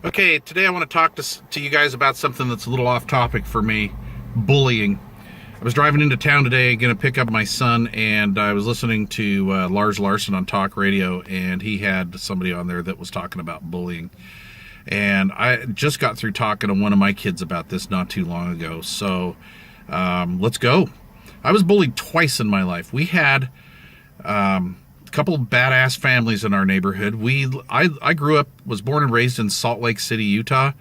Okay, today I want to talk to you guys about something that's a little off topic for me, bullying. I was driving into town today, going to pick up my son, and I was listening to Lars Larson on talk radio, and he had somebody on there that was talking about bullying. And I just got through talking to one of my kids about this not too long ago, so let's go. I was bullied twice in my life. We had a couple of badass families in our neighborhood. I grew up, was born and raised in Salt Lake City, Utah,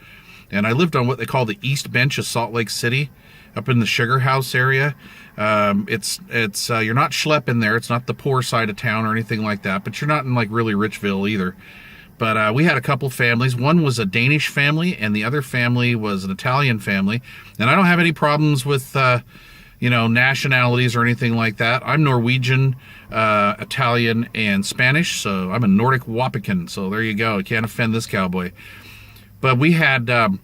and I lived on what they call the East Bench of Salt Lake City, up in the Sugar House area. It's you're not schlepping there. It's not the poor side of town or anything like that, but you're not in like really Richville either. But we had a couple families. One was a Danish family, and the other family was an Italian family. And I don't have any problems with nationalities or anything like that. I'm Norwegian, Italian, and Spanish, so I'm a Nordic Wapican. So there you go. I can't offend this cowboy. But we had the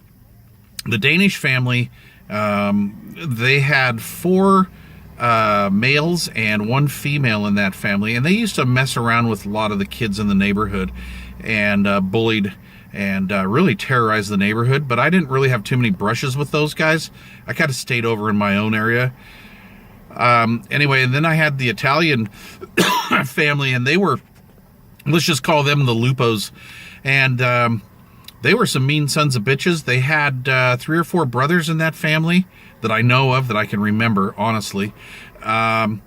Danish family. They had four males and one female in that family, and they used to mess around with a lot of the kids in the neighborhood and bullied and really terrorized the neighborhood. But I didn't really have too many brushes with those guys. I kind of stayed over in my own area. Anyway, and then I had the Italian family, and they were, let's just call them the Lupos, and they were some mean sons of bitches. They had 3 or 4 brothers in that family that I know of, that I can remember, honestly. And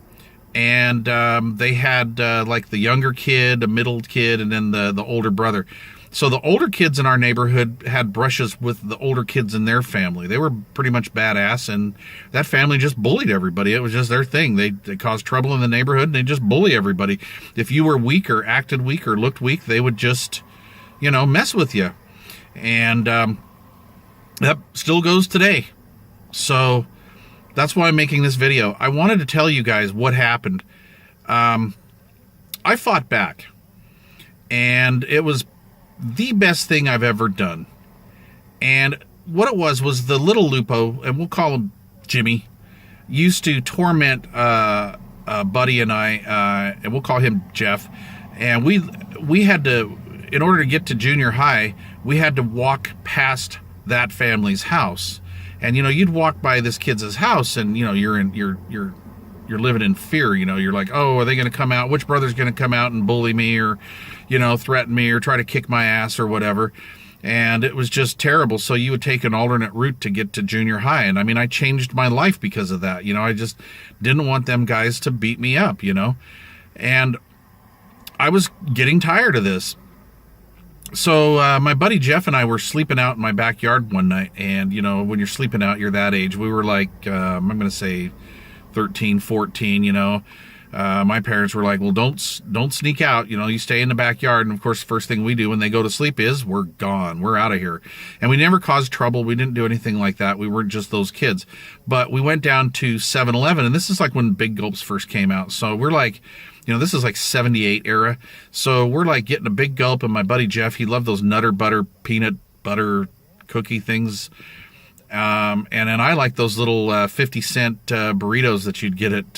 they had like the younger kid, a middle kid, and then the older brother. So the older kids in our neighborhood had brushes with the older kids in their family. They were pretty much badass, and that family just bullied everybody. It was just their thing. They caused trouble in the neighborhood, and they just bully everybody. If you were weak or acted weak or looked weak, they would just, mess with you. And that still goes today. So that's why I'm making this video. I wanted to tell you guys what happened. I fought back, and it was the best thing I've ever done. And what it was the little Lupo, and we'll call him Jimmy, used to torment Buddy and I, and we'll call him Jeff. And we had to, in order to get to junior high, we had to walk past that family's house. And you'd walk by this kid's house, and you're living in fear. You're like, oh, are they going to come out? Which brother's going to come out and bully me, or threaten me, or try to kick my ass, or whatever? And it was just terrible. So you would take an alternate route to get to junior high. And I mean, I changed my life because of that. I just didn't want them guys to beat me up. And I was getting tired of this. So my buddy Jeff and I were sleeping out in my backyard one night. And when you're sleeping out, you're that age. We were like, I'm going to say 13, 14, my parents were like, well, don't sneak out. You stay in the backyard. And of course, the first thing we do when they go to sleep is we're gone. We're out of here. And we never caused trouble. We didn't do anything like that. We weren't just those kids. But we went down to 7-Eleven, and this is like when Big Gulps first came out. So we're like, this is like 78 era. So we're like getting a big gulp, and my buddy Jeff, he loved those Nutter Butter peanut butter cookie things. And then I like those little 50-cent burritos that you'd get at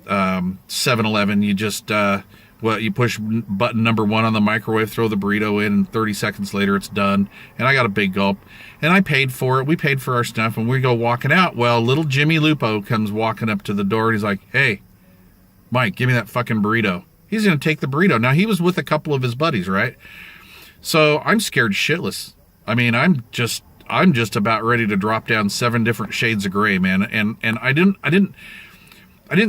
7-Eleven. You just you push button number 1 on the microwave, throw the burrito in, and 30 seconds later it's done. And I got a big gulp, and I paid for it. We paid for our stuff, and we go walking out. Well, little Jimmy Lupo comes walking up to the door, and he's like, hey, Mike, give me that fucking burrito. He's going to take the burrito. Now, he was with a couple of his buddies, right? So I'm scared shitless. I mean, I'm just about ready to drop down 7 different shades of gray, man. And I didn't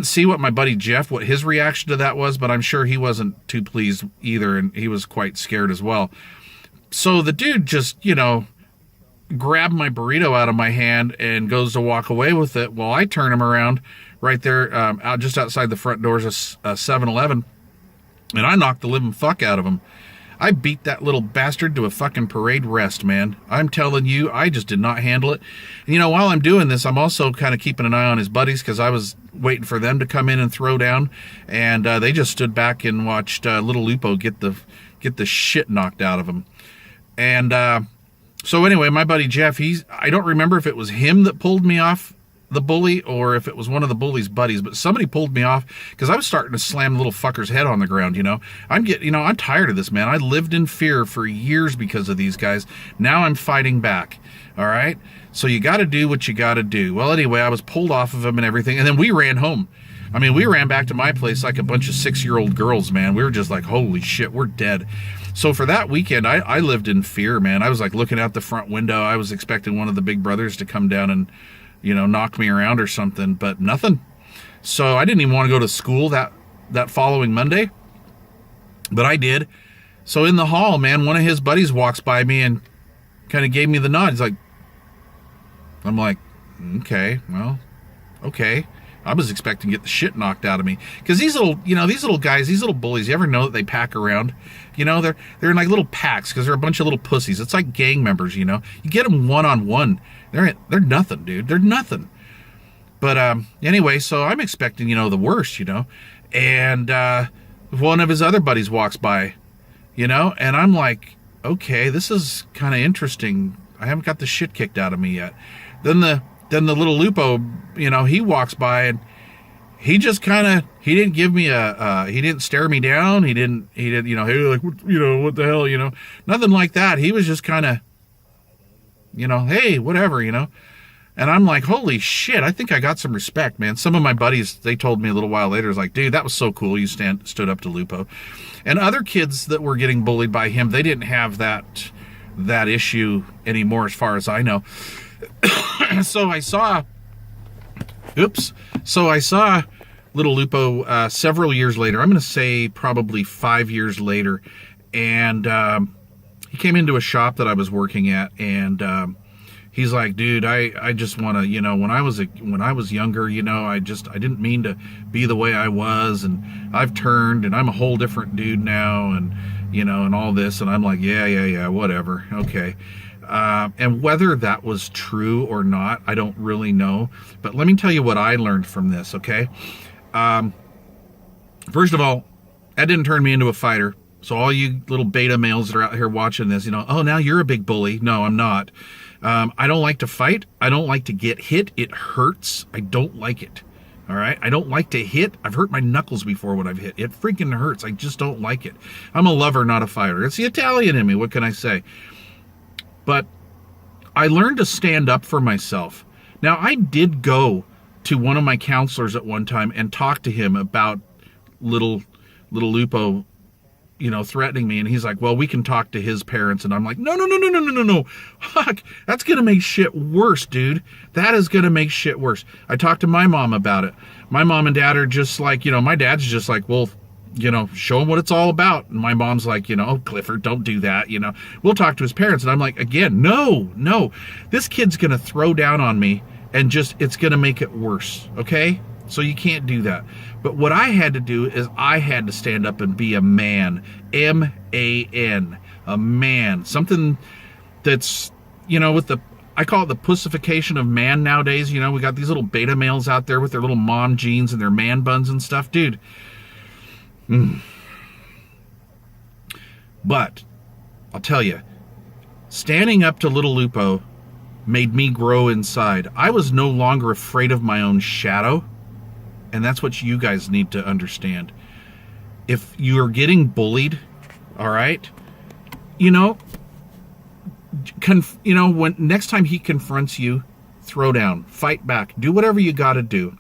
see what my buddy Jeff, what his reaction to that was, but I'm sure he wasn't too pleased either, and he was quite scared as well. So the dude just, grabbed my burrito out of my hand and goes to walk away with it. Well, I turn him around right there, out just outside the front doors of 7-Eleven, and I knocked the living fuck out of him. I beat that little bastard to a fucking parade rest, man. I'm telling you, I just did not handle it. And while I'm doing this, I'm also kind of keeping an eye on his buddies, because I was waiting for them to come in and throw down, and they just stood back and watched little Lupo get the shit knocked out of him. And so anyway, my buddy Jeff, I don't remember if it was him that pulled me off the bully or if it was one of the bully's buddies, but somebody pulled me off because I was starting to slam the little fucker's head on the ground. I'm tired of this, man. I lived in fear for years because of these guys. Now I'm fighting back. All right. So you got to do what you got to do. Well, anyway, I was pulled off of him and everything. And then we ran home. I mean, we ran back to my place like a bunch of 6-year-old girls, man. We were just like, holy shit, we're dead. So for that weekend, I lived in fear, man. I was like looking out the front window. I was expecting one of the big brothers to come down and, knock me around or something, but nothing. So I didn't even want to go to school that following Monday, but I did. So in the hall, man, one of his buddies walks by me and kind of gave me the nod. He's like, I'm like, okay, well, okay. I was expecting to get the shit knocked out of me. Because these little guys, these little bullies, you ever know that they pack around? They're in like little packs because they're a bunch of little pussies. It's like gang members, You get them one-on-one. They're nothing, dude. They're nothing. But anyway, so I'm expecting, the worst, And one of his other buddies walks by, and I'm like, okay, this is kind of interesting. I haven't got the shit kicked out of me yet. Then the little Lupo, he walks by and he just he didn't give me he didn't stare me down. He didn't, hey, like, what the hell, nothing like that. He was just hey, whatever, And I'm like, holy shit, I think I got some respect, man. Some of my buddies, they told me a little while later, was like, dude, that was so cool. You stood up to Lupo. And other kids that were getting bullied by him, they didn't have that issue anymore as far as I know. So I saw little Lupo several years later. I'm going to say probably 5 years later. And he came into a shop that I was working at, and he's like, dude, I just want to, when I was younger, I didn't mean to be the way I was, and I've turned, and I'm a whole different dude now, and and all this. And I'm like, yeah, whatever, okay. And whether that was true or not, I don't really know. But let me tell you what I learned from this, okay? First of all, that didn't turn me into a fighter. So all you little beta males that are out here watching this, oh, now you're a big bully. No, I'm not. I don't like to fight. I don't like to get hit. It hurts. I don't like it. All right? I don't like to hit. I've hurt my knuckles before when I've hit. It freaking hurts. I just don't like it. I'm a lover, not a fighter. It's the Italian in me. What can I say? But I learned to stand up for myself. Now, I did go to one of my counselors at one time and talk to him about little Lupo, threatening me. And he's like, well, we can talk to his parents. And I'm like, no. Fuck, that's going to make shit worse, dude. That is going to make shit worse. I talked to my mom about it. My mom and dad are just like, my dad's just like, well, show him what it's all about. And my mom's like, oh, Clifford, don't do that. We'll talk to his parents. And I'm like, again, no, this kid's going to throw down on me and it's going to make it worse. Okay. So you can't do that. But what I had to do is I had to stand up and be a man, M-A-N, a man, something that's, I call it the pussification of man nowadays. We got these little beta males out there with their little mom jeans and their man buns and stuff, dude. But I'll tell you, standing up to little Lupo made me grow inside. I was no longer afraid of my own shadow, and that's what you guys need to understand. If you're getting bullied, all right, when next time he confronts you, throw down, fight back, do whatever you got to do,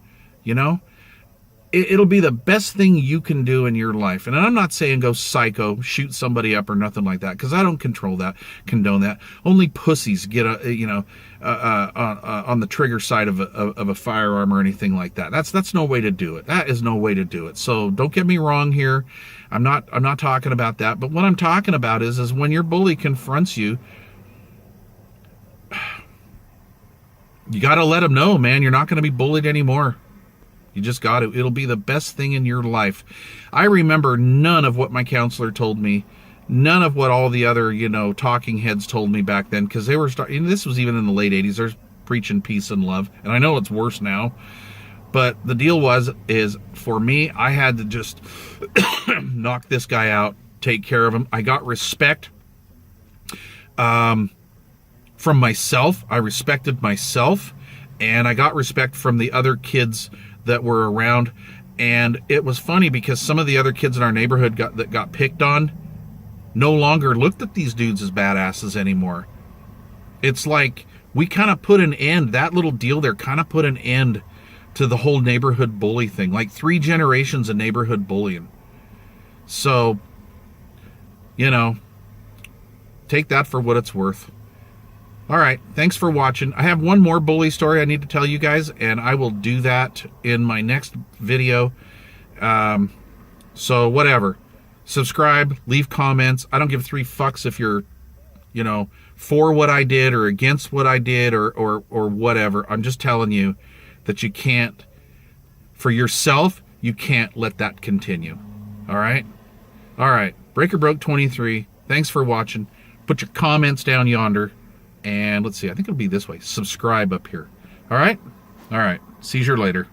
It'll be the best thing you can do in your life. And I'm not saying go psycho, shoot somebody up or nothing like that, because I don't condone that. Only pussies get on the trigger side of a firearm or anything like that. That's no way to do it. That is no way to do it. So don't get me wrong here. I'm not talking about that. But what I'm talking about is when your bully confronts you, you got to let him know, man, you're not going to be bullied anymore. You just got to. It'll be the best thing in your life. I remember none of what my counselor told me, none of what all the other, talking heads told me back then, because they were starting, this was even in the late 80s, they're preaching peace and love. And I know it's worse now. But the deal is for me, I had to just knock this guy out, take care of him. I got respect from myself. I respected myself. And I got respect from the other kids that were around. And it was funny because some of the other kids in our neighborhood that got picked on no longer looked at these dudes as badasses anymore. It's like we kind of put an end, that little deal there kind of put an end to the whole neighborhood bully thing. Like 3 generations of neighborhood bullying. So, you know, take that for what it's worth. All right, thanks for watching. I have one more bully story I need to tell you guys, and I will do that in my next video. So whatever. Subscribe, leave comments. I don't give 3 fucks if you're, you know, for what I did or against what I did or whatever. I'm just telling you that you can't, for yourself, you can't let that continue. All right? All right. Breaker Broke 23. Thanks for watching. Put your comments down yonder. And let's see, I think it'll be this way. Subscribe up here. All right? All right. See you later.